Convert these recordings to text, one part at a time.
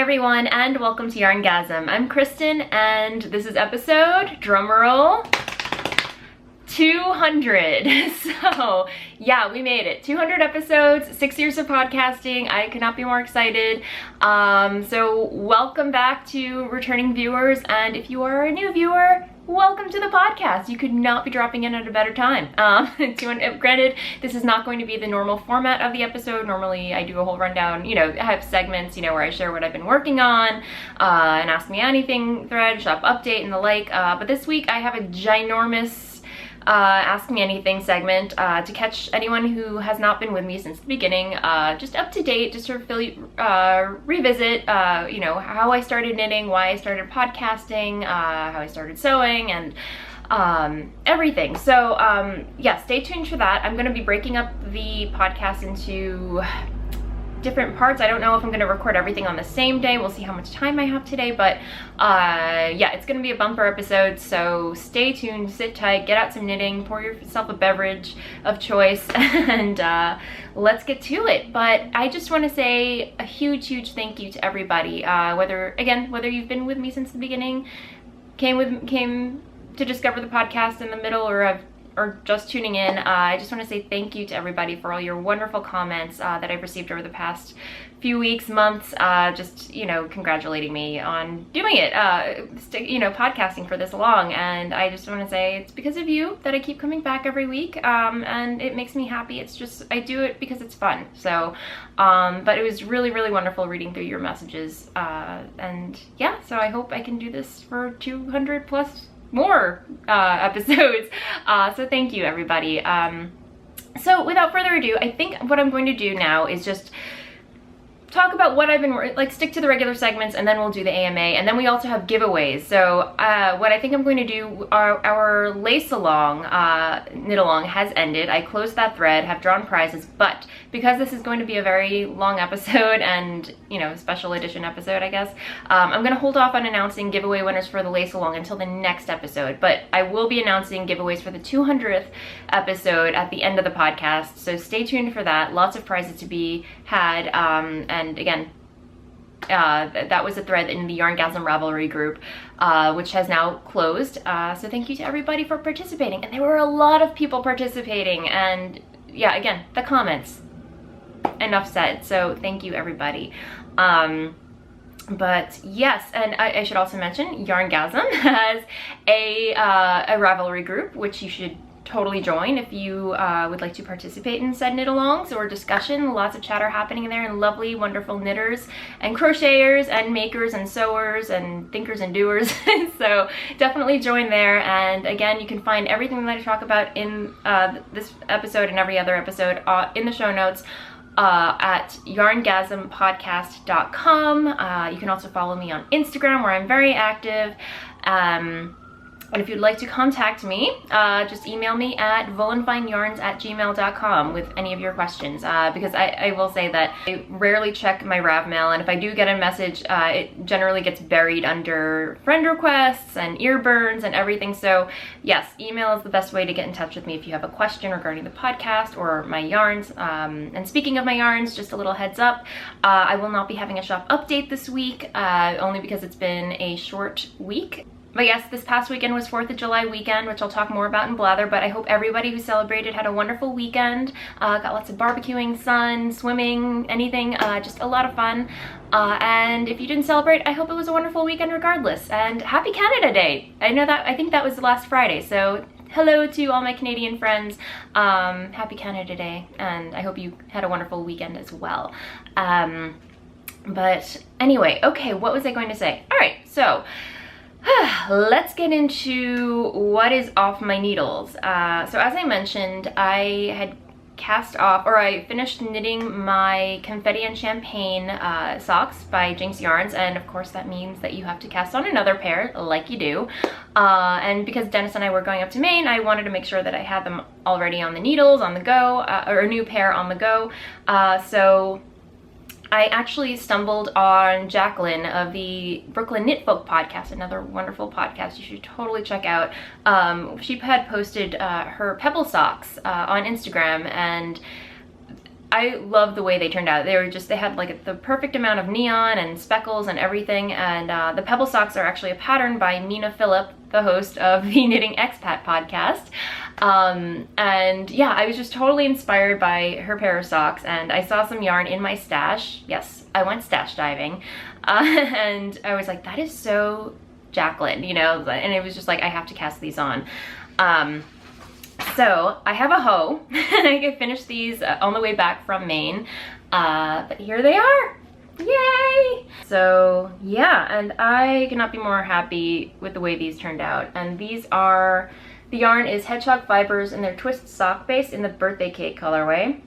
everyone, and welcome to YarnGasm. I'm Kristen, and this is episode, drumroll, 200. So yeah, we made it. 200 episodes, 6 years of podcasting. I could not be more excited. So welcome back to returning viewers, and if you are a new viewer, welcome to the podcast. You could not be dropping in at a better time. Granted, this is not going to be the normal format of the episode. Normally I do a whole rundown, I have segments, where I share what I've been working on, an Ask Me Anything thread, shop update, and the like. But this week I have a ginormous Ask Me Anything segment to catch anyone who has not been with me since the beginning, just up to date, just sort of revisit, how I started knitting, why I started podcasting, how I started sewing, and everything. So yeah, stay tuned for that. I'm going to be breaking up the podcast into different parts. I don't know if I'm going to record everything on the same day. We'll see how much time I have today, but yeah, it's going to be a bumper episode, so stay tuned, sit tight, get out some knitting, pour yourself a beverage of choice, and let's get to it. But I just want to say a huge thank you to everybody, whether you've been with me since the beginning, came to discover the podcast in the middle, or just tuning in. I just want to say thank you to everybody for all your wonderful comments that I've received over the past few weeks, months, just, congratulating me on doing it, podcasting for this long. And I just want to say it's because of you that I keep coming back every week, and it makes me happy. It's just, I do it because it's fun. So, but it was really wonderful reading through your messages, and yeah, so I hope I can do this for 200 plus more episodes. So thank you, everybody. So without further ado, I think what I'm going to do now is just talk about what I've been stick to the regular segments, and then we'll do the AMA, and then we also have giveaways. So what I think I'm going to do, our lace along, knit along has ended. I closed that thread, have drawn prizes, but because this is going to be a very long episode and, special edition episode, I guess, I'm going to hold off on announcing giveaway winners for the lace along until the next episode, but I will be announcing giveaways for the 200th episode at the end of the podcast, so stay tuned for that. Lots of prizes to be had, and again, that was a thread in the YarnGasm Ravelry group, which has now closed. So thank you to everybody for participating. And there were a lot of people participating. And yeah, again, the comments. Enough said. So thank you, everybody. But yes, and I should also mention YarnGasm has a Ravelry group, which you should totally join if you would like to participate in said knit-alongs or discussion. Lots of chatter happening there, and lovely, wonderful knitters and crocheters and makers and sewers and thinkers and doers. So definitely join there. And again, you can find everything that I talk about in this episode and every other episode in the show notes at yarngasmpodcast.com. You can also follow me on Instagram, where I'm very active. And if you'd like to contact me, just email me at voolenvineyarns@gmail.com with any of your questions, because I will say that I rarely check my Rav mail, and if I do get a message, it generally gets buried under friend requests and ear burns and everything. So yes, email is the best way to get in touch with me if you have a question regarding the podcast or my yarns. And speaking of my yarns, just a little heads up, I will not be having a shop update this week, only because it's been a short week. But yes, this past weekend was 4th of July weekend, which I'll talk more about in Blather, but I hope everybody who celebrated had a wonderful weekend, got lots of barbecuing, sun, swimming, anything, just a lot of fun. And if you didn't celebrate, I hope it was a wonderful weekend regardless. And happy Canada Day! I think that was last Friday, so hello to all my Canadian friends. Happy Canada Day, and I hope you had a wonderful weekend as well. But anyway, okay, what was I going to say? All right, so let's get into what is off my needles. So as I mentioned, I had I finished knitting my Confetti and Champagne socks by Jinx Yarns, and of course that means that you have to cast on another pair, like you do. And because Dennis and I were going up to Maine, I wanted to make sure that I had them already on the needles, on the go, or a new pair on the go. So I actually stumbled on Jacqueline of the Brooklyn Knit Folk podcast, another wonderful podcast you should totally check out. She had posted her Pebble Socks on Instagram, and I love the way they turned out. They had like the perfect amount of neon and speckles and everything. And the Pebble Socks are actually a pattern by Mina Phillip, the host of the Knitting Expat podcast. And yeah, I was just totally inspired by her pair of socks, and I saw some yarn in my stash. Yes, I went stash diving. And I was like, that is so Jacqueline, you know, and it was just like, I have to cast these on. So I have a hoe, and I can finish these on the way back from Maine, but here they are. Yay! So yeah, and I cannot be more happy with the way these turned out. And these are, the yarn is Hedgehog Fibers in their twist sock base in the birthday cake colorway.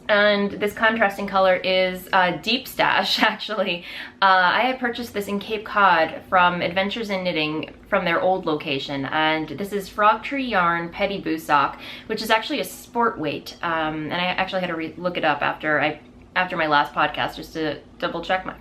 And this contrasting color is Deep Stash, actually. I had purchased this in Cape Cod from Adventures in Knitting from their old location. And this is Frog Tree Yarn Petty Boo Sock, which is actually a sport weight. And I actually had to look it up after my last podcast just to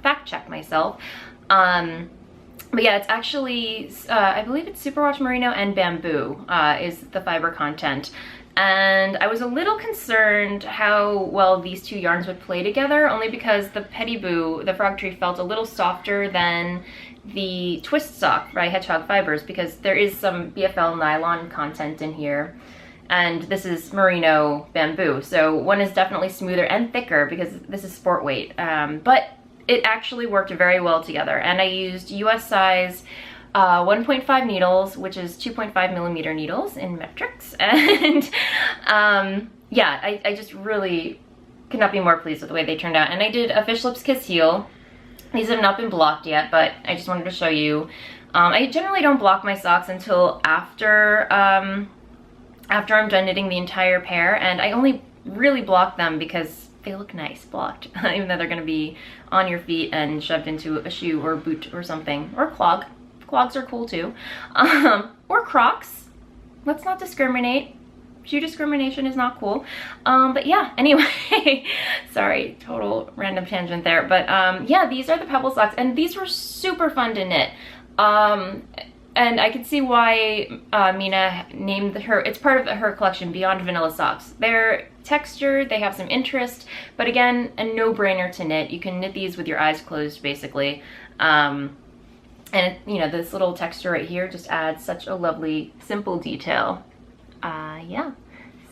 fact check myself. But yeah, it's actually, I believe it's Superwash Merino and Bamboo is the fiber content. And I was a little concerned how well these two yarns would play together, only because the Petty Boo, the Frog Tree, felt a little softer than the Twist Sock by Hedgehog Fibers, because there is some BFL nylon content in here. And this is Merino Bamboo, so one is definitely smoother and thicker because this is sport weight. But it actually worked very well together, and I used US size 1.5 needles, which is 2.5 millimeter needles in metrics. And yeah, I just really could not be more pleased with the way they turned out. And I did a Fish Lips Kiss heel. These have not been blocked yet, but I just wanted to show you. I generally don't block my socks until after I'm done knitting the entire pair, and I only really block them because they look nice blocked, even though they're going to be on your feet and shoved into a shoe or a boot or something, or a clog. Clogs are cool too. Or Crocs. Let's not discriminate. Shoe discrimination is not cool. But yeah, anyway, sorry, total random tangent there. But yeah, these are the Pebble Socks, and these were super fun to knit. And I can see why Mina named her, it's part of her collection, Beyond Vanilla Socks. They're textured, they have some interest, but again, a no-brainer to knit. You can knit these with your eyes closed, basically. And you know, this little texture right here just adds such a lovely, simple detail. Yeah,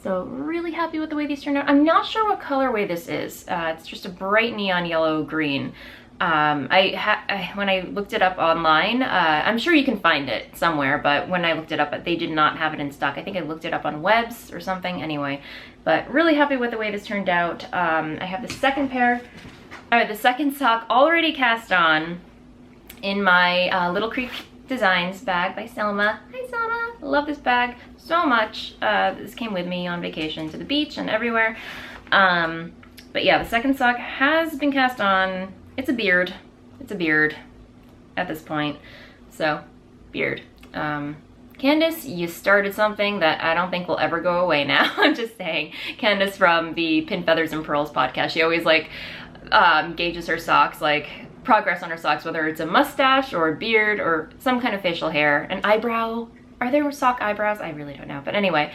so really happy with the way these turned out. I'm not sure what colorway this is. It's just a bright neon yellow green. When I looked it up online, I'm sure you can find it somewhere, but when I looked it up, they did not have it in stock. I think I looked it up on webs or something, anyway. But really happy with the way this turned out. I have the second sock already cast on in my Little Creek Designs bag by Selma. Hi Selma, love this bag so much. This came with me on vacation to the beach and everywhere. But yeah, the second sock has been cast on. It's a beard. It's a beard at this point. So, beard. Candace, you started something that I don't think will ever go away now. I'm just saying. Candace from the Pin Feathers and Pearls podcast, she always like gauges her socks, like progress on her socks, whether it's a mustache or a beard or some kind of facial hair. An eyebrow. Are there sock eyebrows? I really don't know. But anyway,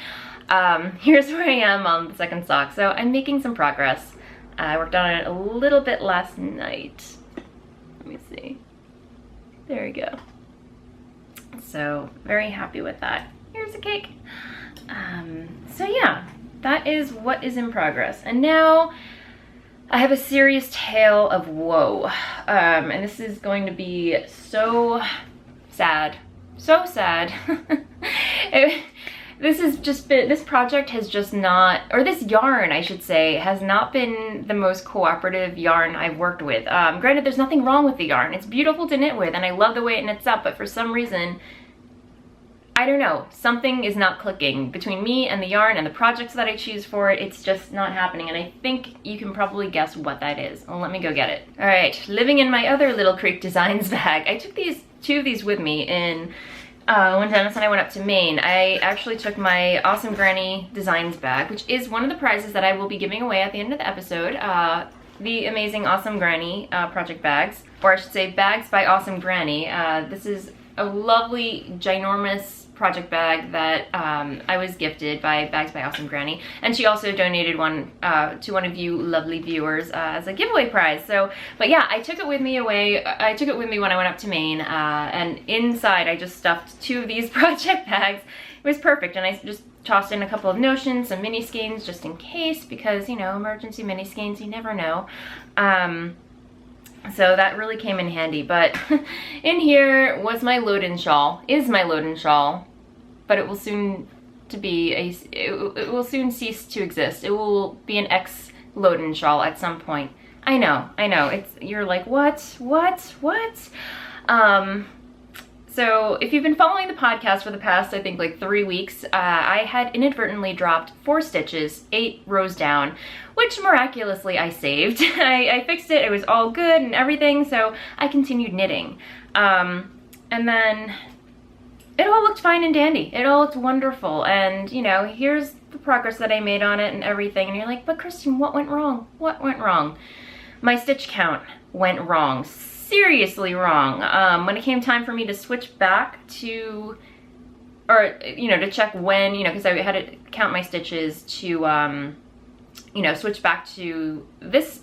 here's where I am on the second sock. So I'm making some progress. I worked on it a little bit last night. Let me see. There we go. So very happy with that. Here's a cake. So yeah, that is what is in progress. And now I have a serious tale of woe. And this is going to be so sad. So sad. This project has just not, or this yarn, I should say, has not been the most cooperative yarn I've worked with. Granted, there's nothing wrong with the yarn. It's beautiful to knit with, and I love the way it knits up, but for some reason, I don't know, something is not clicking between me and the yarn and the projects that I choose for it. It's just not happening, and I think you can probably guess what that is. Well, let me go get it. All right, living in my other Little Creek Designs bag. I took two of these with me in when Dennis and I went up to Maine. I actually took my Awesome Granny Designs bag, which is one of the prizes that I will be giving away at the end of the episode. The amazing Awesome Granny project bags, or I should say bags by Awesome Granny. This is a lovely, ginormous project bag that I was gifted by Bags by Awesome Granny, and she also donated one to one of you lovely viewers as a giveaway prize. So, but yeah, I took it with me when I went up to Maine, and inside I just stuffed 2 of these project bags. It was perfect, and I just tossed in a couple of notions, some mini skeins just in case, because, you know, emergency mini skeins, you never know. So that really came in handy. But in here was my load-in shawl, is my load-in shawl, but it will soon it will soon cease to exist. It will be an ex-load-in shawl at some point. I know, you're like, what? So if you've been following the podcast for the past, I think like 3 weeks, I had inadvertently dropped 4 stitches, 8 rows down, which miraculously I saved. I fixed it, it was all good and everything, so I continued knitting. And then it all looked fine and dandy. It all looked wonderful, and you know, here's the progress that I made on it and everything, and you're like, but Kristen, what went wrong? What went wrong? My stitch count went wrong. Seriously wrong. When it came time for me to switch back to, or you know, to check when, you know, because I had to count my stitches to, you know, switch back to this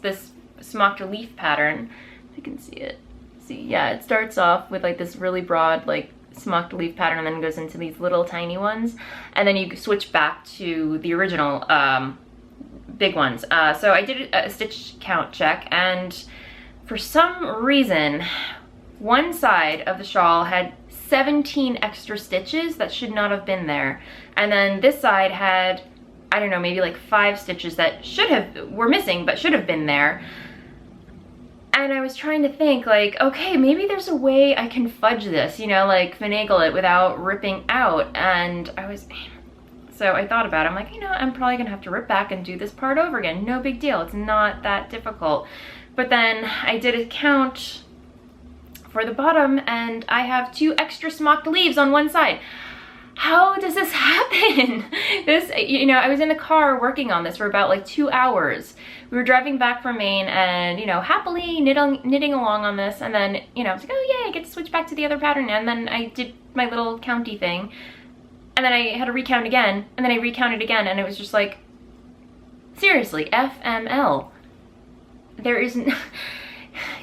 smocked leaf pattern. If you can see it. See, yeah, it starts off with like this really broad like smocked leaf pattern, and then goes into these little tiny ones, and then you switch back to the original big ones. So I did a stitch count check, and for some reason, one side of the shawl had 17 extra stitches that should not have been there. And then this side had, I don't know, maybe like 5 stitches that were missing, but should have been there. And I was trying to think like, okay, maybe there's a way I can fudge this, you know, like finagle it without ripping out. And so I thought about it. I'm like, you know, I'm probably gonna have to rip back and do this part over again. No big deal, it's not that difficult. But then I did a count for the bottom, and I have 2 extra smocked leaves on one side. How does this happen? This, you know, I was in the car working on this for about like 2 hours. We were driving back from Maine and, you know, happily knitting along on this, and then, you know, I was like, oh yay, I get to switch back to the other pattern, and then I did my little county thing, and then I had to recount again, and then I recounted again, and it was just like, seriously, FML. There is,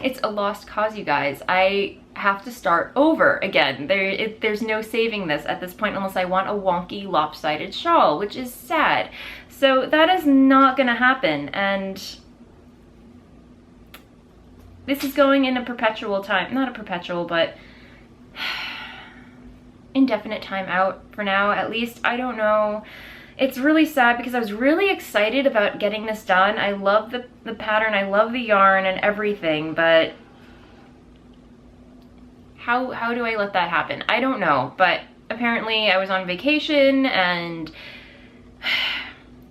it's a lost cause, you guys. I have to start over again. There's no saving this at this point unless I want a wonky lopsided shawl, which is sad. So that is not gonna happen, and this is going in a perpetual time, not a perpetual, but indefinite time out for now, at least. I don't know. It's really sad because I was really excited about getting this done. I love the pattern, I love the yarn and everything, but how do I let that happen? I don't know, but apparently I was on vacation and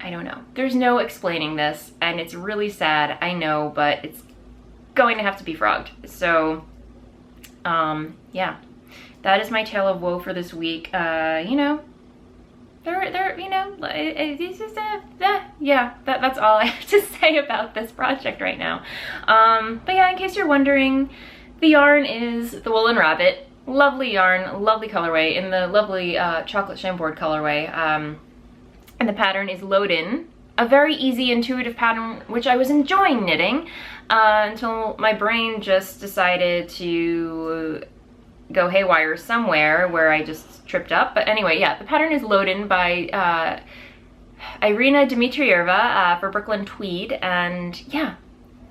I don't know. There's no explaining this, and it's really sad, I know, but it's going to have to be frogged. So, yeah, that is my tale of woe for this week. You know, you know, it's just yeah, that's all I have to say about this project right now. But yeah, in case you're wondering, the yarn is the Woolen Rabbit. Lovely yarn, lovely colorway, in the lovely chocolate chambord colorway. And the pattern is Load-In, a very easy, intuitive pattern, which I was enjoying knitting until my brain just decided to go haywire somewhere where I just tripped up. But anyway, yeah, the pattern is Load-In by Irina Dmitrieva for Brooklyn Tweed, and yeah,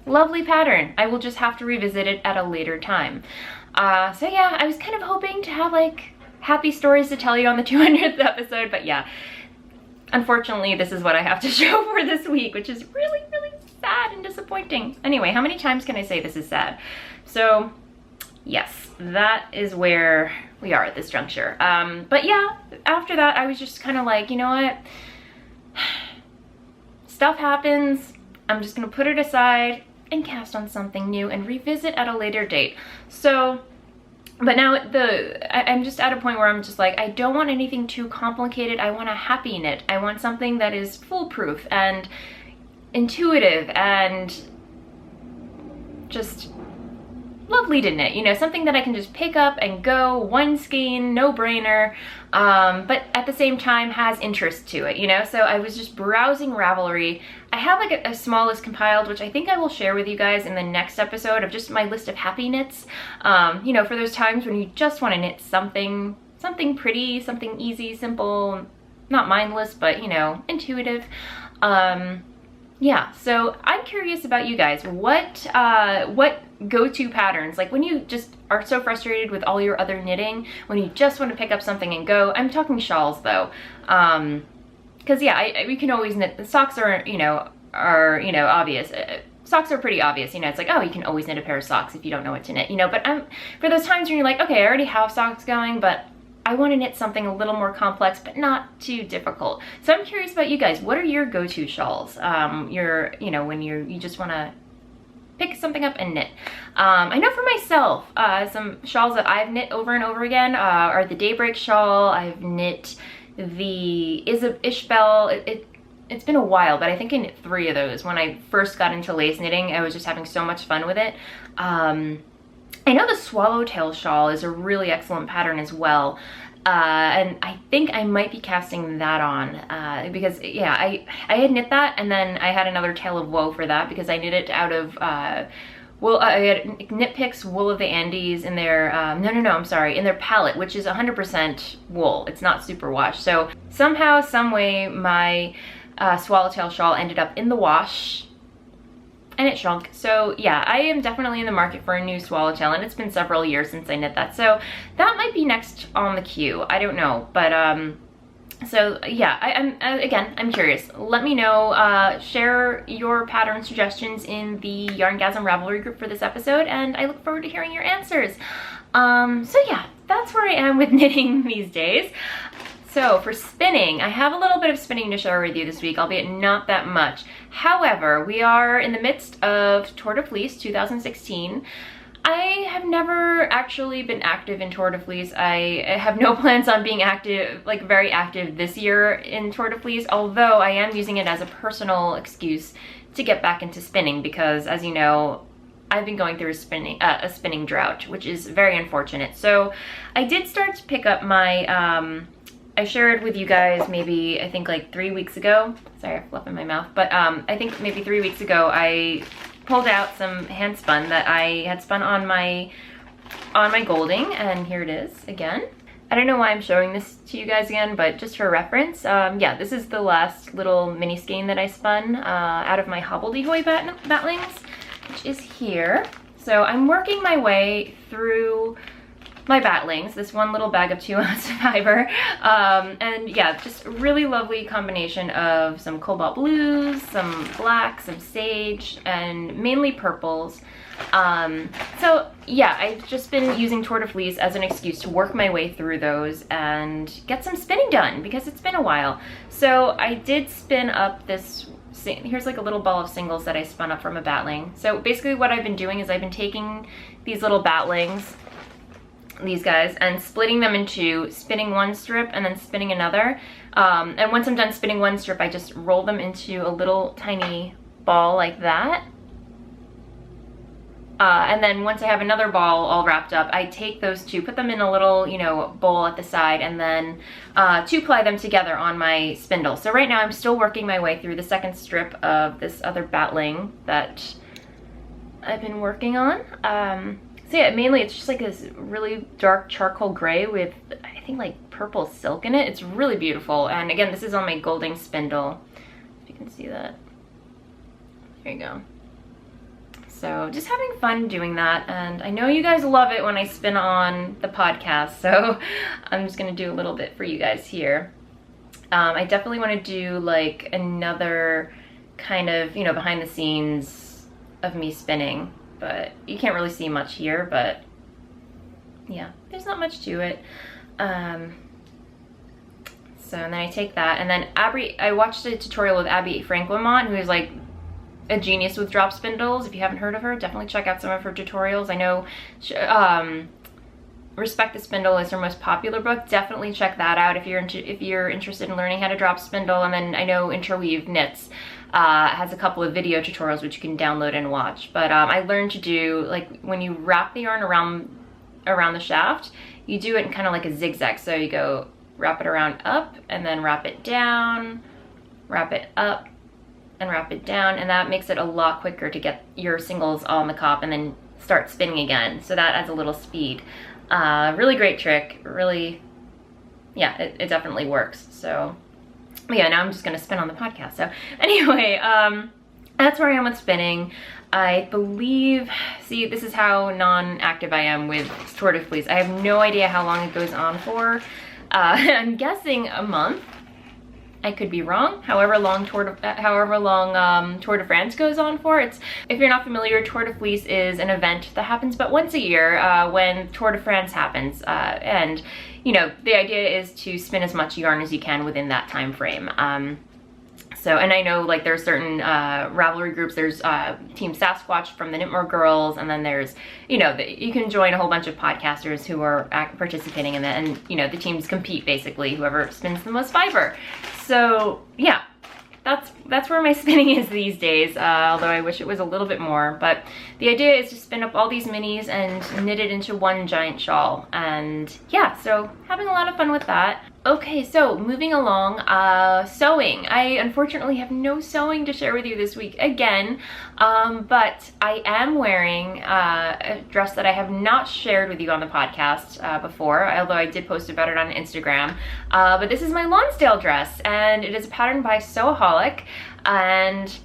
lovely pattern. I will just have to revisit it at a later time. So yeah, I was kind of hoping to have like happy stories to tell you on the 200th episode, but yeah, unfortunately this is what I have to show for this week, which is really, really sad and disappointing. Anyway, how many times can I say this is sad? So yes, that is where we are at this juncture. But yeah, after that I was just kind of like, you know what, stuff happens, I'm just gonna put it aside and cast on something new and revisit at a later date. So, but now I'm just at a point where I'm just like, I don't want anything too complicated. I want a happy knit. I want something that is foolproof and intuitive and just lovely to knit, you know, something that I can just pick up and go, one skein, no brainer, but at the same time has interest to it, you know. So I was just browsing Ravelry. I have like a small list compiled, which I think I will share with you guys in the next episode, of just my list of happy knits, you know, for those times when you just want to knit something pretty, something easy, simple, not mindless, but, you know, intuitive. Yeah, so I'm curious about you guys. What go-to patterns, like when you just are so frustrated with all your other knitting, when you just want to pick up something and go. I'm talking shawls though, because yeah, we can always knit. The socks are obvious. Socks are pretty obvious, you know. It's like, oh, you can always knit a pair of socks if you don't know what to knit, you know. But for those times when you're like, okay, I already have socks going, but I want to knit something a little more complex, but not too difficult. So I'm curious about you guys. What are your go-to shawls? You know, when you just want to pick something up and knit. I know for myself, some shawls that I've knit over and over again are the Daybreak shawl. I've knit the Ishbel. It's been a while, but I think I knit 3 of those. When I first got into lace knitting, I was just having so much fun with it. I know the Swallowtail shawl is a really excellent pattern as well, and I think I might be casting that on because yeah, I had knit that, and then I had another Tale of Woe for that because I knit it out of I had Knit Picks Wool of the Andes in their I'm sorry, in their palette, which is 100% wool. It's not superwash. So somehow, some way, my Swallowtail shawl ended up in the wash, and it shrunk. So yeah, I am definitely in the market for a new Swallowtail, and it's been several years since I knit that. So that might be next on the queue. I don't know, but so yeah, I'm curious. Let me know, share your pattern suggestions in the YarnGasm Ravelry group for this episode, and I look forward to hearing your answers. So yeah, that's where I am with knitting these days. So for spinning, I have a little bit of spinning to share with you this week, albeit not that much. However, we are in the midst of Tour de Fleece 2016. I have never actually been active in Tour de Fleece. I have no plans on being active, like very active this year in Tour de Fleece, although I am using it as a personal excuse to get back into spinning because, as you know, I've been going through a spinning drought, which is very unfortunate. So I did start to pick up my, I shared with you guys maybe, I think like 3 weeks ago. Sorry, I have fluff in my mouth. But I think maybe 3 weeks ago, I pulled out some hand spun that I had spun on my Golding, and here it is again. I don't know why I'm showing this to you guys again, but just for reference, yeah, this is the last little mini skein that I spun out of my Hobbledehoy batlings, which is here. So I'm working my way through my batlings, this one little bag of 2 ounce fiber, and yeah, just a really lovely combination of some cobalt blues, some blacks, some sage, and mainly purples. So yeah, I've just been using Tour de Fleece as an excuse to work my way through those and get some spinning done because it's been a while. So I did spin up this, here's like a little ball of singles that I spun up from a batling. So basically what I've been doing is I've been taking these little batlings, these guys, and splitting them into spinning one strip and then spinning another. And once I'm done spinning one strip, I just roll them into a little tiny ball like that. And then once I have another ball all wrapped up, I take those two, put them in a little, you know, bowl at the side, and then 2-ply them together on my spindle. So right now I'm still working my way through the second strip of this other batling that I've been working on. So yeah, mainly it's just like this really dark charcoal gray with, I think, like purple silk in it. It's really beautiful. And again, this is on my Golding spindle, if you can see that. There you go. So just having fun doing that, and I know you guys love it when I spin on the podcast, so I'm just gonna do a little bit for you guys here. I definitely want to do like another kind of, you know, behind the scenes of me spinning, but you can't really see much here, but yeah, there's not much to it. So and then I take that, and then I watched a tutorial with Abby Frankwimont, who is like a genius with drop spindles. If you haven't heard of her, definitely check out some of her tutorials. I know Respect the Spindle is her most popular book. Definitely check that out if you're interested in learning how to drop spindle. And then I know Interweave Knits has a couple of video tutorials which you can download and watch. But I learned to do, like, when you wrap the yarn around the shaft, you do it in kind of like a zigzag. So you go wrap it around up and then wrap it down, wrap it up and wrap it down, and that makes it a lot quicker to get your singles on the cop and then start spinning again. So that adds a little speed. Really great trick. Really, yeah, it definitely works. So yeah, now I'm just gonna spin on the podcast. So anyway, that's where I am with spinning. I believe, see, this is how non-active I am with Tour de Fleece. I have no idea how long it goes on for. I'm guessing a month. I could be wrong. However long Tour de France goes on for. If you're not familiar, Tour de Fleece is an event that happens but once a year when Tour de France happens, and you know, the idea is to spin as much yarn as you can within that time frame. So, and I know, like, there are certain Ravelry groups. There's Team Sasquatch from the Knitmore Girls, and then there's, you know, you can join a whole bunch of podcasters who are participating in that, and, you know, the teams compete, basically, whoever spins the most fiber. So, yeah, that's where my spinning is these days, although I wish it was a little bit more. But the idea is to spin up all these minis and knit it into one giant shawl. And yeah, so having a lot of fun with that. Okay, so moving along, sewing. I unfortunately have no sewing to share with you this week again, but I am wearing a dress that I have not shared with you on the podcast before, although I did post about it on Instagram. But this is my Lonsdale dress, and it is a pattern by Sewaholic, and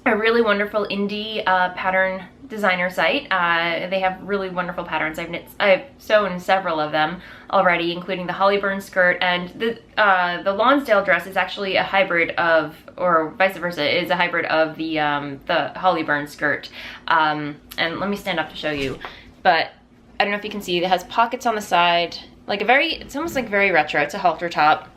a really wonderful indie pattern designer site. They have really wonderful patterns. I've sewn several of them already, including the Hollyburn skirt, and the Lonsdale dress is actually a hybrid of, or vice versa, is a hybrid of the Hollyburn skirt. And let me stand up to show you. But I don't know if you can see, it has pockets on the side, like it's almost like very retro. It's a halter top.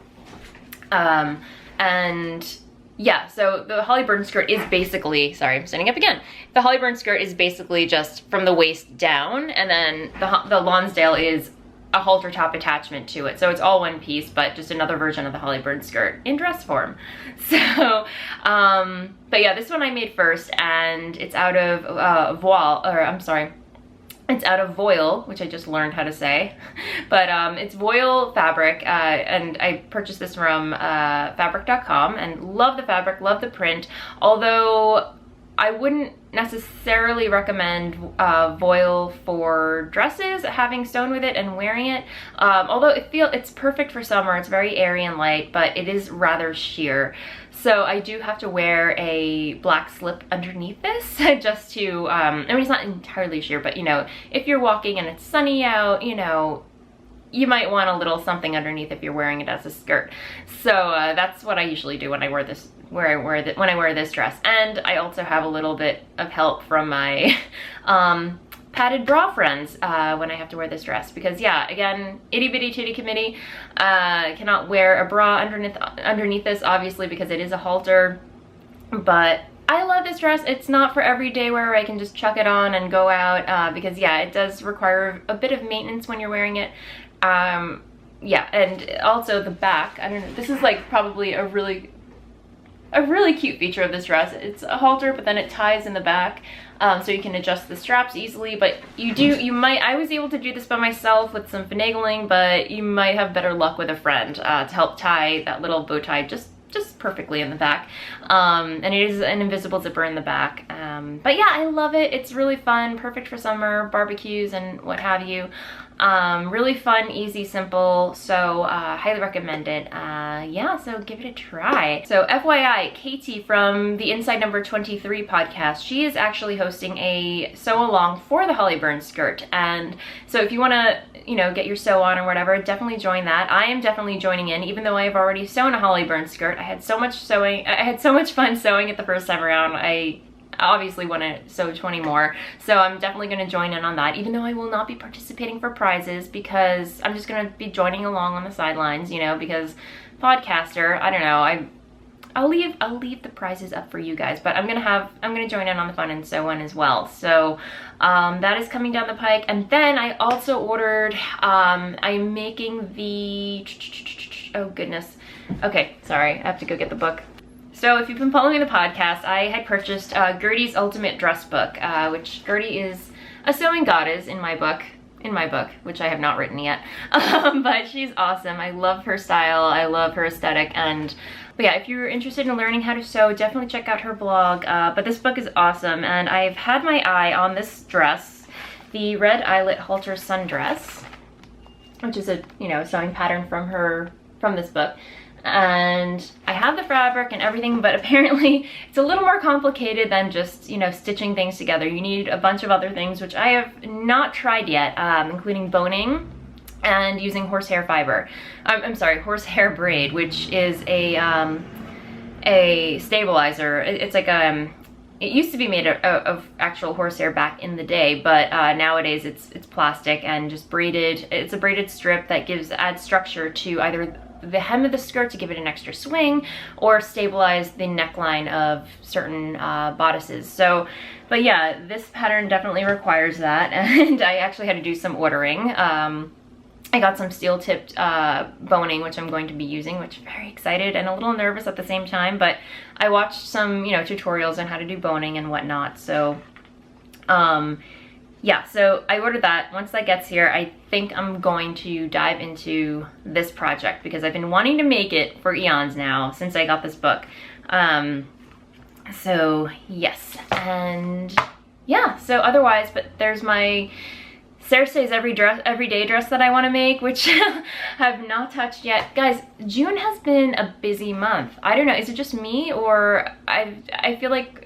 And yeah, so the Hollyburn skirt is basically, sorry, I'm standing up again. The Hollyburn skirt is basically just from the waist down, and then the Lonsdale is a halter top attachment to it. So it's all one piece, but just another version of the Hollyburn skirt in dress form. So, but yeah, this one I made first, and it's out of it's out of voile, which I just learned how to say, but it's voile fabric, and I purchased this from fabric.com, and love the fabric, love the print, although I wouldn't necessarily recommend voile for dresses, having sewn with it and wearing it, although it's perfect for summer. It's very airy and light, but it is rather sheer. So I do have to wear a black slip underneath this just to, I mean, it's not entirely sheer, but, you know, if you're walking and it's sunny out, you know, you might want a little something underneath if you're wearing it as a skirt. So that's what I usually do when I wear this, when I wear this dress. And I also have a little bit of help from my padded bra friends when I have to wear this dress, because yeah, again, itty bitty titty committee, cannot wear a bra underneath this, obviously, because it is a halter. But I love this dress. It's not for everyday wear. I can just chuck it on and go out, because yeah, it does require a bit of maintenance when you're wearing it. Yeah, and also the back, I don't know, this is like probably a really cute feature of this dress. It's a halter, but then it ties in the back, so you can adjust the straps easily. But I was able to do this by myself with some finagling, but you might have better luck with a friend to help tie that little bow tie just perfectly in the back. And it is an invisible zipper in the back. But yeah, I love it. It's really fun, perfect for summer, barbecues and what have you. Really fun, easy, simple, so highly recommend it. Yeah, so give it a try. So FYI, Katie from the Inside Number 23 podcast, she is actually hosting a sew along for the Hollyburn skirt, and so if you want to, you know, get your sew on or whatever, definitely join that. I am definitely joining in, even though I've already sewn a Hollyburn skirt. I had so much fun sewing it the first time around. I obviously want to sew 20 more, so I'm definitely going to join in on that, even though I will not be participating for prizes, because I'm just going to be joining along on the sidelines, you know, because podcaster, I don't know, I'll leave the prices up for you guys, but I'm gonna join in on the fun and sew one as well. So that is coming down the pike. And then I also ordered, I'm making the, oh goodness. Okay, sorry, I have to go get the book. So if you've been following the podcast, I had purchased Gertie's Ultimate Dress book, which Gertie is a sewing goddess in my book, which I have not written yet. But she's awesome. I love her style. I love her aesthetic. But yeah, if you're interested in learning how to sew, definitely check out her blog. But this book is awesome, and I've had my eye on this dress, the Red Eyelet Halter Sundress, which is a, you know, sewing pattern from this book. And I have the fabric and everything, but apparently it's a little more complicated than just, you know, stitching things together. You need a bunch of other things, which I have not tried yet, including boning and using horsehair fiber. I'm sorry, horsehair braid, which is a stabilizer. It's like it used to be made of actual horsehair back in the day, but nowadays it's plastic and just braided. It's a braided strip that adds structure to either the hem of the skirt to give it an extra swing, or stabilize the neckline of certain bodices. So, but yeah, this pattern definitely requires that, and I actually had to do some ordering. I got some steel-tipped boning, which I'm going to be using, which I'm very excited and a little nervous at the same time, but I watched some, you know, tutorials on how to do boning and whatnot. So yeah, so I ordered that. Once that gets here, I think I'm going to dive into this project because I've been wanting to make it for eons now since I got this book. So yes, and yeah, so otherwise, but there's my Cersei's everyday dress that I want to make, which I have not touched yet. Guys, June has been a busy month. I don't know, is it just me, or I feel like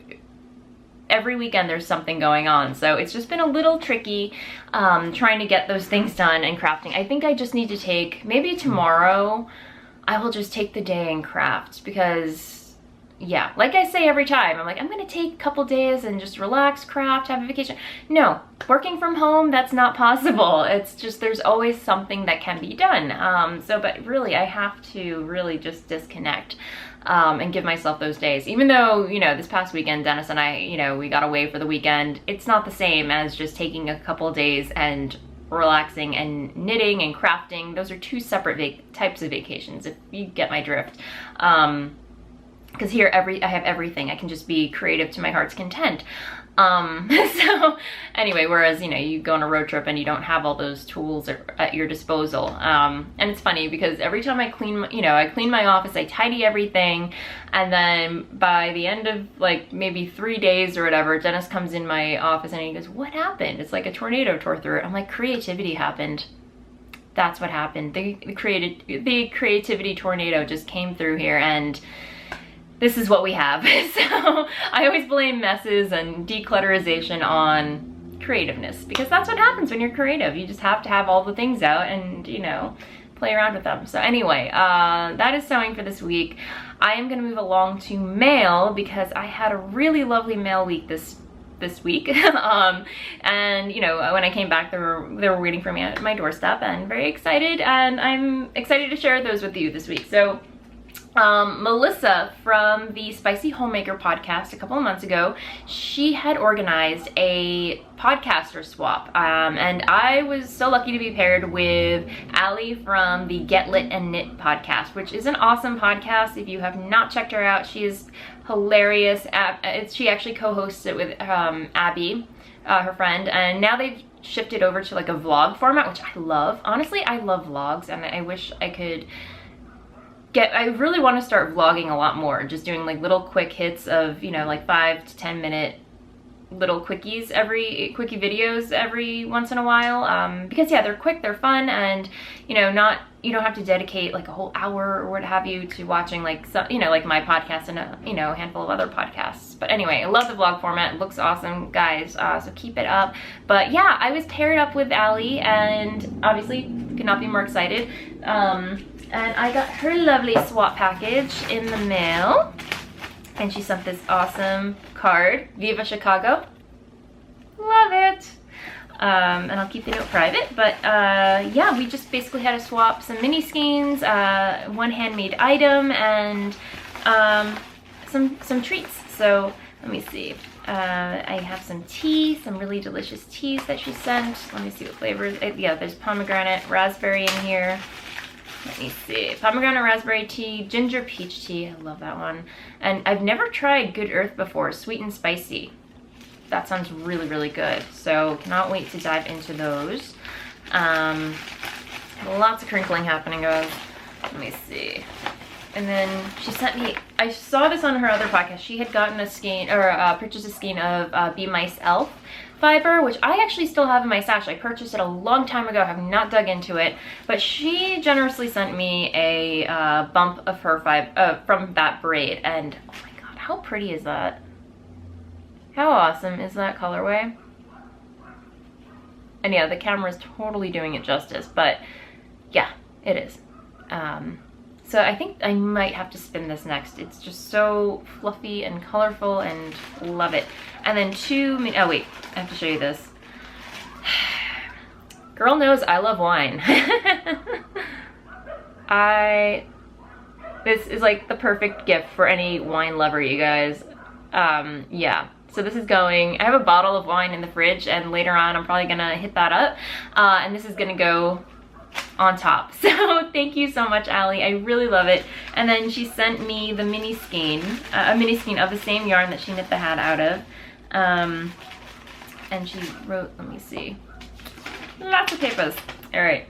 every weekend there's something going on, so it's just been a little tricky trying to get those things done and crafting. I think I just need to take, maybe tomorrow I will just take the day and craft, because yeah, like I say every time, I'm like, I'm gonna take a couple days and just relax, craft, have a vacation. No, working from home, that's not possible. It's just, there's always something that can be done. So, but really, I have to really just disconnect and give myself those days. Even though, you know, this past weekend, Dennis and I, you know, we got away for the weekend, it's not the same as just taking a couple days and relaxing and knitting and crafting. Those are two separate types of vacations, if you get my drift. Because here I have everything. I can just be creative to my heart's content. So anyway, whereas, you know, you go on a road trip and you don't have all those tools at your disposal. And it's funny because every time I clean, I clean my office, I tidy everything. And then by the end of like maybe 3 days or whatever, Dennis comes in my office and he goes, "What happened?" It's like a tornado tore through it. I'm like, creativity happened. That's what happened. The creativity tornado just came through here, and this is what we have. So I always blame messes and declutterization on creativeness, because that's what happens when you're creative. You just have to have all the things out and, you know, play around with them. So anyway, that is sewing for this week. I am gonna move along to mail because I had a really lovely mail week this week. And you know, when I came back, they were waiting for me at my doorstep, and very excited, and I'm excited to share those with you this week. So Melissa from the Spicy Homemaker podcast a couple of months ago, she had organized a podcaster swap, and I was so lucky to be paired with Allie from the Get Lit and Knit podcast, which is an awesome podcast. If you have not checked her out, she is hilarious. She actually co-hosts it with Abby, her friend, and now they've shifted over to like a vlog format, which I love. Honestly, I love vlogs, and I wish I could I really want to start vlogging a lot more, just doing like little quick hits of, you know, like 5 to 10 minute little quickie videos every once in a while, because yeah, they're quick, they're fun, and you know, you don't have to dedicate like a whole hour or what have you to watching like some, you know, like my podcast and a handful of other podcasts. But anyway, I love the vlog format. It looks awesome, guys, so keep it up. But yeah, I was paired up with Allie, and obviously could not be more excited. And I got her lovely swap package in the mail, and she sent this awesome card, Viva Chicago. Love it. And I'll keep the note private, but yeah, we just basically had to swap some mini skeins, one handmade item, and some treats. So let me see. I have some tea, some really delicious teas that she sent. Let me see what flavors. Yeah, there's pomegranate, raspberry in here. Let me see. Pomegranate raspberry tea, ginger peach tea. I love that one. And I've never tried Good Earth before, sweet and spicy. That sounds really, really good. So cannot wait to dive into those. Lots of crinkling happening, guys. Let me see. And then she sent me, I saw this on her other podcast. She had gotten a skein, or purchased a skein of Be Mice Elf fiber, which I actually still have in my stash. I purchased it a long time ago, have not dug into it, but she generously sent me a bump of her fiber from that braid, and oh my god, how pretty is that? How awesome is that colorway? And yeah, the camera is totally doing it justice, but yeah, it is. So I think I might have to spin this next. It's just so fluffy and colorful and love it. And then oh wait, I have to show you this. Girl knows I love wine. This is like the perfect gift for any wine lover, you guys. Yeah. So this is going, I have a bottle of wine in the fridge, and later on I'm probably gonna hit that up. And this is gonna go on top. So thank you so much, Allie. I really love it. And then she sent me the mini skein, a mini skein of the same yarn that she knit the hat out of. And she wrote, let me see, lots of papers. All right.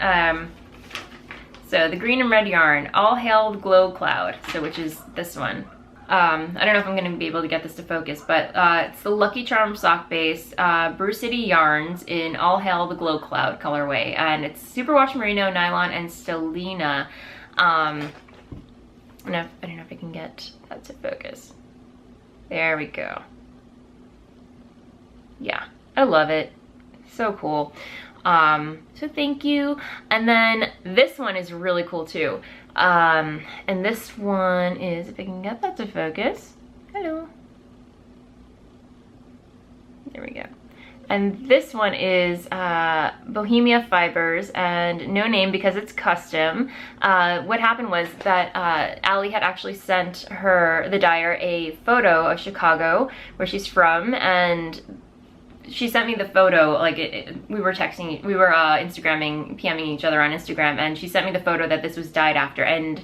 So the green and red yarn, All Hail Glow Cloud. So which is this one. I don't know if I'm going to be able to get this to focus, but it's the Lucky Charm sock base, Brew City yarns in All Hail the Glow Cloud colorway, and it's superwash merino, nylon, and stellina. I don't know if I can get that to focus. There we go. Yeah, I love it. So cool. So thank you. And then this one is really cool too. And this one is, if I can get that to focus. Hello. There we go. And this one is Bohemia Fibers, and no name because it's custom. What happened was that Allie had actually sent the dyer a photo of Chicago, where she's from, and she sent me the photo, like we were texting, we were Instagramming, PMing each other on Instagram, and she sent me the photo that this was dyed after, and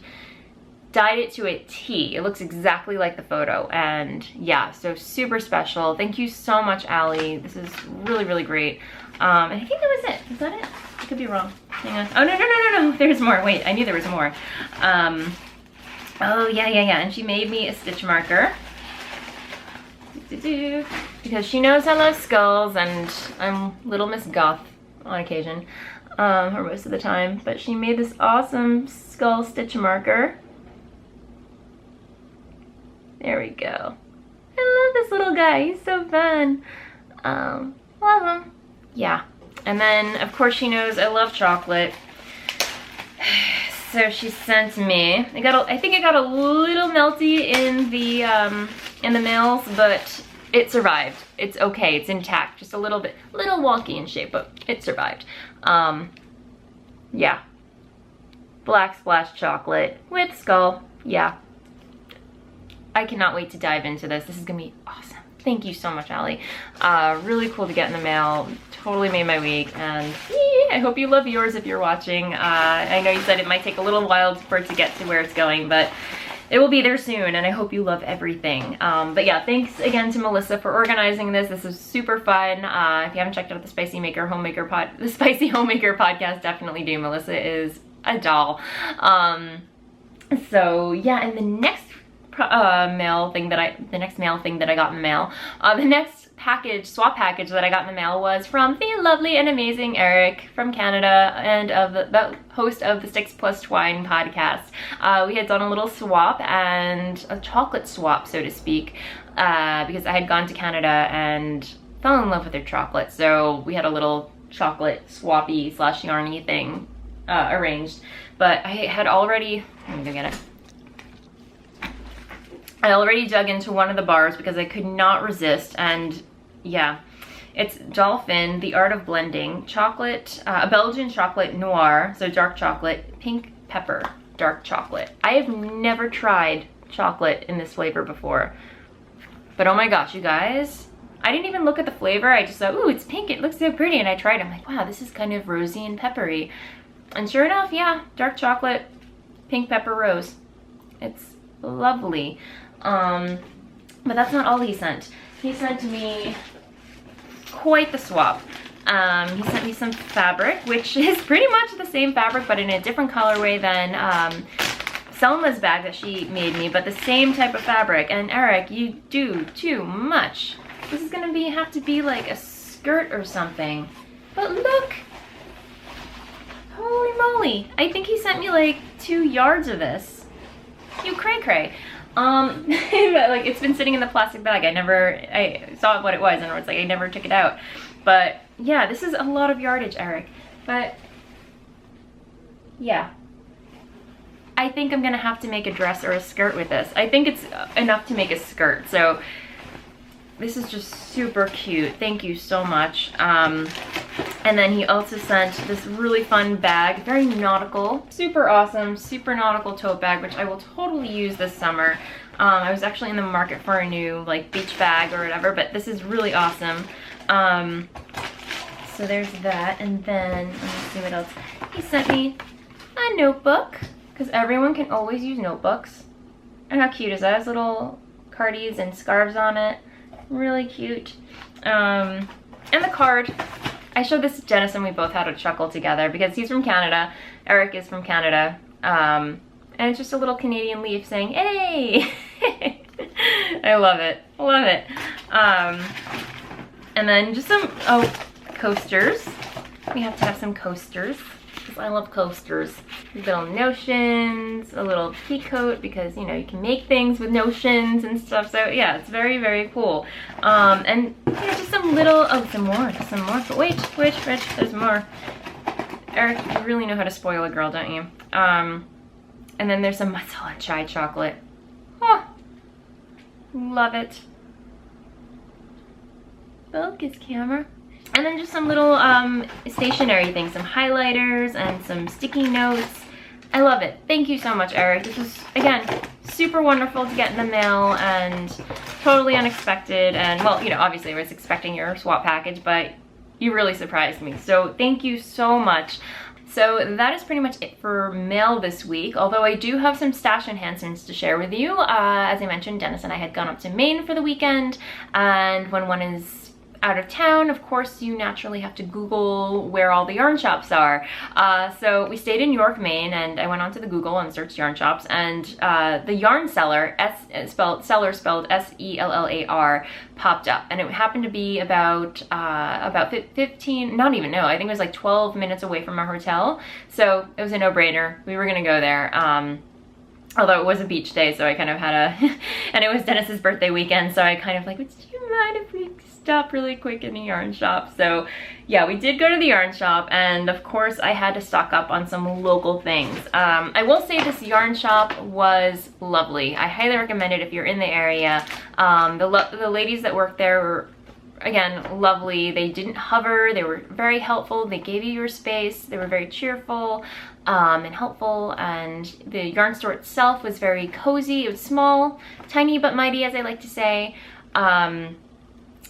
dyed it to a T. It looks exactly like the photo, and yeah, so super special. Thank you so much, Allie. This is really, really great. And I think that was it. Is that it? I could be wrong. Hang on. Oh, no. There's more. Wait, I knew there was more. Oh, yeah. And she made me a stitch marker. Because she knows I love skulls, and I'm Little Miss Goth on occasion, or most of the time, but she made this awesome skull stitch marker. There we go. I love this little guy, he's so fun. Love him. Yeah, and then of course she knows I love chocolate. So she sent me, I think it got a little melty in the mails, but it survived. It's okay, it's intact, just a little wonky in shape, but it survived. Yeah. Black splash chocolate with skull, yeah. I cannot wait to dive into this. This is gonna be awesome. Thank you so much, Allie. Really cool to get in the mail. Totally made my week, and I hope you love yours if you're watching. I know you said it might take a little while for it to get to where it's going, but it will be there soon, and I hope you love everything. But yeah, thanks again to Melissa for organizing this. This is super fun. If you haven't checked out the Spicy Homemaker podcast, definitely do. Melissa is a doll. So yeah, and the next mail thing that I got in the mail, the next swap package that I got in the mail was from the lovely and amazing Eric from Canada, and of the host of the Sticks Plus Twine podcast. We had done a little swap, and a chocolate swap, so to speak, because I had gone to Canada and fell in love with their chocolate. So we had a little chocolate swappy / yarny thing arranged. But I had already, let me go get it. I already dug into one of the bars because I could not resist, and yeah, it's Dolphin, The Art of Blending, chocolate, Belgian chocolate noir, so dark chocolate, pink pepper, dark chocolate. I have never tried chocolate in this flavor before. But oh my gosh, you guys, I didn't even look at the flavor. I just thought, ooh, it's pink, it looks so pretty. And I tried it, I'm like, wow, this is kind of rosy and peppery. And sure enough, yeah, dark chocolate, pink pepper rose. It's lovely. But that's not all he sent. He sent me quite the swap. He sent me some fabric, which is pretty much the same fabric, but in a different colorway than Selma's bag that she made me, but the same type of fabric. And Eric, you do too much. This is gonna have to be like a skirt or something. But look, holy moly. I think he sent me like 2 yards of this. You cray cray. But like, it's been sitting in the plastic bag. I saw what it was and it's like, I never took it out. But yeah, this is a lot of yardage, Eric. But yeah, I think I'm gonna have to make a dress or a skirt with this. I think it's enough to make a skirt. So this is just super cute. Thank you so much. And then he also sent this really fun bag, very nautical, super awesome, super nautical tote bag, which I will totally use this summer. I was actually in the market for a new like beach bag or whatever, but this is really awesome. So there's that, and then let me see what else. He sent me a notebook, because everyone can always use notebooks. And how cute is that? It has little cardies and scarves on it. Really cute. And the card. I showed this to Dennis and we both had a chuckle together because he's from Canada. Eric is from Canada. And it's just a little Canadian leaf saying, hey! I love it. Love it. And then just some, coasters. We have to have some coasters because I love coasters. Little notions, a little peacoat because, you know, you can make things with notions and stuff. So yeah, it's very, very cool. And yeah, just some little, some more. But wait, there's more. Eric, you really know how to spoil a girl, don't you? And then there's some masala chai chocolate. Oh, love it. Focus, camera. And then just some little stationery things, some highlighters and some sticky notes. I love it. Thank you so much, Eric. This was, again, super wonderful to get in the mail and totally unexpected. And, well, you know, obviously I was expecting your swap package, but you really surprised me. So thank you so much. So that is pretty much it for mail this week, although I do have some stash enhancements to share with you. As I mentioned, Dennis and I had gone up to Maine for the weekend, and when one is out of town, of course, you naturally have to Google where all the yarn shops are. So we stayed in York, Maine, and I went onto the Google and searched yarn shops, and the yarn seller, seller spelled S-E-L-L-A-R, popped up, and it happened to be about 15, not even, no, I think it was like 12 minutes away from our hotel. So it was a no-brainer. We were gonna go there. Although it was a beach day, so I kind of had a, and it was Dennis's birthday weekend, so I kind of like, would you mind if we stop really quick in the yarn shop? So yeah, we did go to the yarn shop, and of course I had to stock up on some local things. I will say this yarn shop was lovely. I highly recommend it if you're in the area. The ladies that worked there were, again, lovely. They didn't hover. They were very helpful. They gave you your space. They were very cheerful and helpful, and the yarn store itself was very cozy. It was small, tiny but mighty, as I like to say.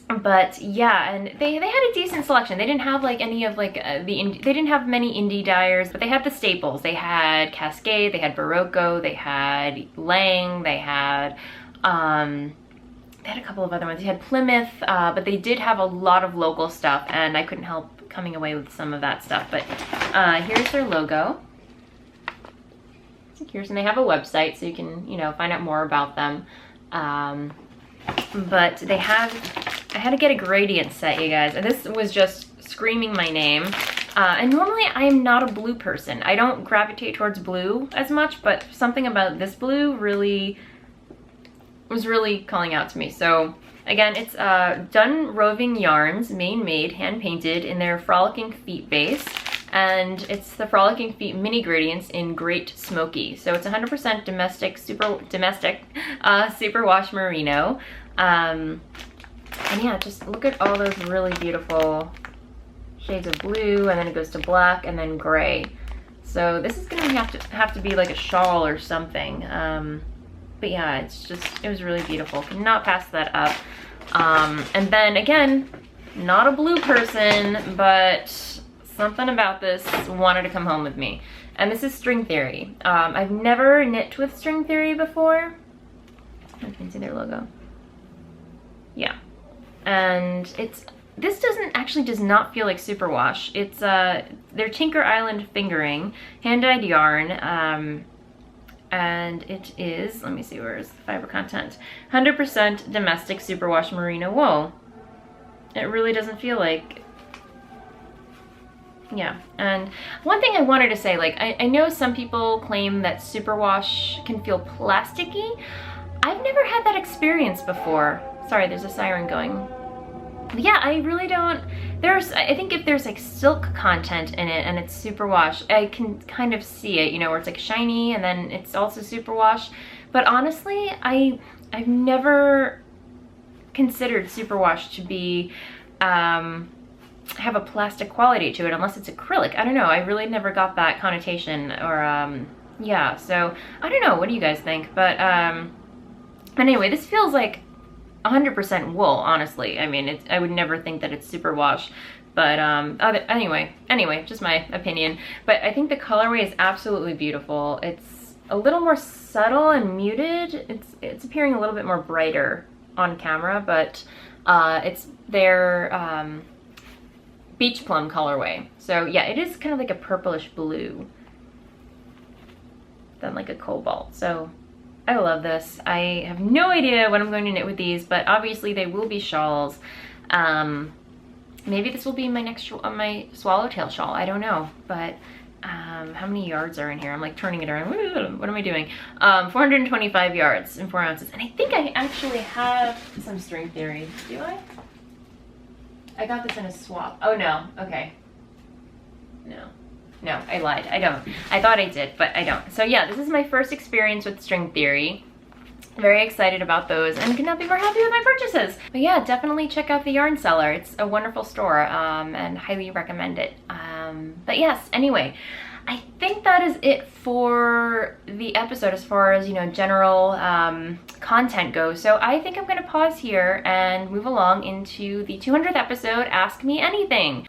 But yeah, and they had a decent selection. They didn't have like any of like they didn't have many indie dyers, but they had the staples. They had Cascade, they had Barocco, they had Lang, they had a couple of other ones. They had Plymouth, but they did have a lot of local stuff, and I couldn't help coming away with some of that stuff. But here's their logo. Here's, and they have a website, so you can, you know, find out more about them. But they have, I had to get a gradient set, you guys, and this was just screaming my name. And normally I am not a blue person. I don't gravitate towards blue as much, but something about this blue really was really calling out to me. So again, it's Done Roving Yarns, Maine made, hand painted in their Frolicking Feet base, and it's the Frolicking Feet mini gradients in Great Smoky. So it's 100% domestic superwash merino. And yeah, just look at all those really beautiful shades of blue, and then it goes to black and then gray. So this is gonna have to be like a shawl or something. But But yeah, it was really beautiful. Could not pass that up. And then again, not a blue person, but something about this wanted to come home with me. And this is String Theory. I've never knit with String Theory before. You can see their logo. Yeah. And this does not feel like superwash. It's their Tinker Island fingering, hand-dyed yarn, and it is, let me see, where is the fiber content? 100% domestic superwash merino wool. It really doesn't feel like, yeah. And one thing I wanted to say, like, I know some people claim that superwash can feel plasticky. I've never had that experience before. Sorry, there's a siren going. Yeah, I really don't. I think if there's like silk content in it and it's superwash, I can kind of see it, you know, where it's like shiny and then it's also superwash. But honestly, I've never considered superwash to be have a plastic quality to it unless it's acrylic. I don't know. I really never got that connotation, or yeah. So I don't know. What do you guys think? But anyway, this feels like 100% wool, honestly. I mean, I would never think that it's superwash, but anyway, just my opinion. But I think the colorway is absolutely beautiful. It's a little more subtle and muted. It's appearing a little bit more brighter on camera, but it's their beach plum colorway. So yeah, it is kind of like a purplish blue, then like a cobalt. So I love this. I have no idea what I'm going to knit with these, but obviously they will be shawls. Maybe this will be my next my swallowtail shawl. I don't know, but how many yards are in here? I'm like turning it around. What am I doing? 425 yards and 4 ounces. And I think I actually have some String Theory. Do I? I got this in a swap. Oh no. Okay. No, I lied. I don't. I thought I did, but I don't. So yeah, this is my first experience with String Theory. Very excited about those and could not be more happy with my purchases. But yeah, definitely check out the Yarn Cellar. It's a wonderful store, and highly recommend it. But yes, anyway, I think that is it for the episode as far as, you know, general content goes. So I think I'm gonna pause here and move along into the 200th episode, Ask Me Anything.